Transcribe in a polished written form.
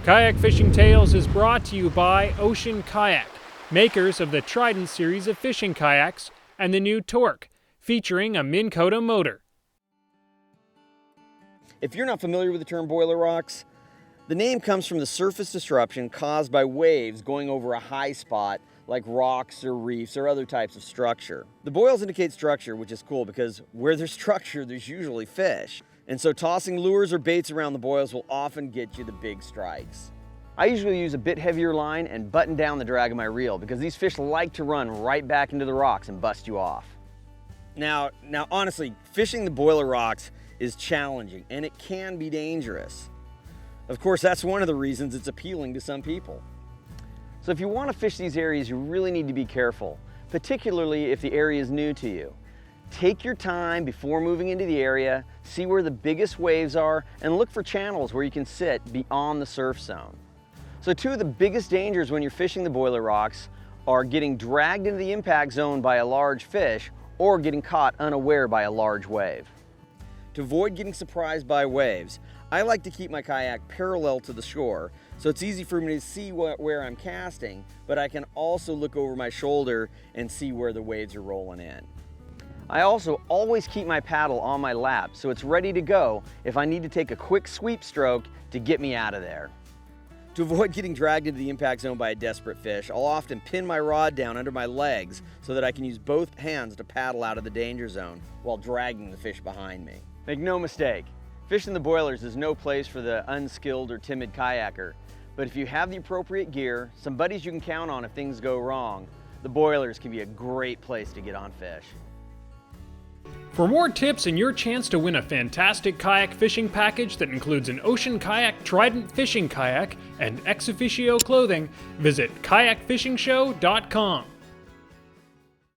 Kayak Fishing Tales is brought to you by Ocean Kayak, makers of the Trident series of fishing kayaks and the new Torque, featuring a Minn Kota motor. If you're not familiar with the term boiler rocks, the name comes from the surface disruption caused by waves going over a high spot like rocks or reefs or other types of structure. The boils indicate structure, which is cool because where there's structure, there's usually fish. And so tossing lures or baits around the boils will often get you the big strikes. I usually use a bit heavier line and button down the drag of my reel because these fish like to run right back into the rocks and bust you off. Now honestly, fishing the boiler rocks is challenging and it can be dangerous. Of course, that's one of the reasons it's appealing to some people. So if you want to fish these areas, you really need to be careful, particularly if the area is new to you. Take your time before moving into the area, see where the biggest waves are, and look for channels where you can sit beyond the surf zone. So two of the biggest dangers when you're fishing the boiler rocks are getting dragged into the impact zone by a large fish or getting caught unaware by a large wave. To avoid getting surprised by waves, I like to keep my kayak parallel to the shore, so it's easy for me to see where I'm casting, but I can also look over my shoulder and see where the waves are rolling in. I also always keep my paddle on my lap, so it's ready to go if I need to take a quick sweep stroke to get me out of there. To avoid getting dragged into the impact zone by a desperate fish, I'll often pin my rod down under my legs so that I can use both hands to paddle out of the danger zone while dragging the fish behind me. Make no mistake, fishing the boilers is no place for the unskilled or timid kayaker. But if you have the appropriate gear, some buddies you can count on if things go wrong, the boilers can be a great place to get on fish. For more tips and your chance to win a fantastic kayak fishing package that includes an Ocean Kayak Trident fishing kayak and EXOFFICIO clothing, visit KayakFishingShow.com.